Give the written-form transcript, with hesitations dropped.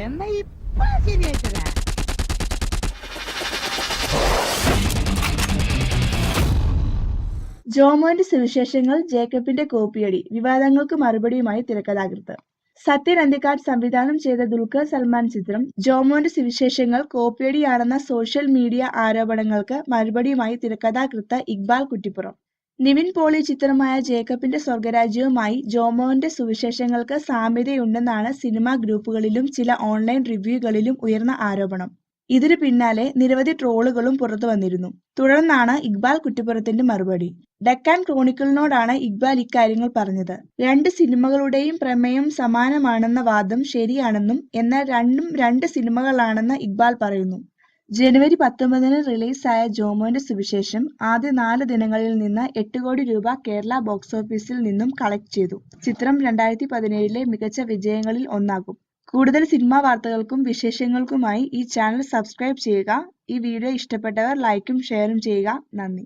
എന്നാ ഇപ്പൊ ശരിയായിട്ടരാ. ജോമോന്റെ സുവിശേഷങ്ങൾ ജേക്കബിന്റെ കോപ്പിയടി, വിവാദങ്ങൾക്ക് മറുപടിയുമായി തിരക്കഥാകൃത്ത്. സത്യൻ അന്തിക്കാട് സംവിധാനം ചെയ്ത ദുൽഖർ സൽമാൻ ചിത്രം ജോമോന്റെ സുവിശേഷങ്ങൾ കോപ്പിയടിയാണെന്ന സോഷ്യൽ മീഡിയ ആരോപണങ്ങൾക്ക് മറുപടിയുമായി തിരക്കഥാകൃത്ത് ഇക്ബാൽ കുറ്റിപ്പുറം. നിവിൻ പോളി ചിത്രമായ ജേക്കബിന്റെ സ്വർഗരാജ്യവുമായി ജോമോന്റെ സുവിശേഷങ്ങൾക്ക് സാമ്യതയുണ്ടെന്നാണ് സിനിമാ ഗ്രൂപ്പുകളിലും ചില ഓൺലൈൻ റിവ്യൂകളിലും ഉയർന്ന ആരോപണം. ഇതിനു പിന്നാലെ നിരവധി ട്രോളുകളും പുറത്തുവന്നിരുന്നു. തുടർന്നാണ് ഇക്ബാൽ കുറ്റിപ്പുറത്തിന്റെ മറുപടി. ഡെക്കാൻ ക്രോണിക്കിളിനോടാണ് ഇക്ബാൽ ഇക്കാര്യങ്ങൾ പറഞ്ഞത്. രണ്ട് സിനിമകളുടെയും പ്രമേയം സമാനമാണെന്ന വാദം ശരിയാണെന്നും എന്നാൽ രണ്ടും രണ്ട് സിനിമകളാണെന്ന് ഇക്ബാൽ പറയുന്നു. ജനുവരി 19-ന് റിലീസായ ജോമോന്റെ സുവിശേഷം ആദ്യ 4 ദിനങ്ങളിൽ നിന്ന് 8 കോടി രൂപ കേരള ബോക്സ് ഓഫീസിൽ നിന്നും കളക്ട് ചെയ്തു. ചിത്രം 2017-ലെ മികച്ച വിജയങ്ങളിൽ ഒന്നാകും. കൂടുതൽ സിനിമാ വാർത്തകൾക്കും വിശേഷങ്ങൾക്കുമായി ഈ ചാനൽ സബ്സ്ക്രൈബ് ചെയ്യുക. ഈ വീഡിയോ ഇഷ്ടപ്പെട്ടവർ ലൈക്കും ഷെയറും ചെയ്യുക. നന്ദി.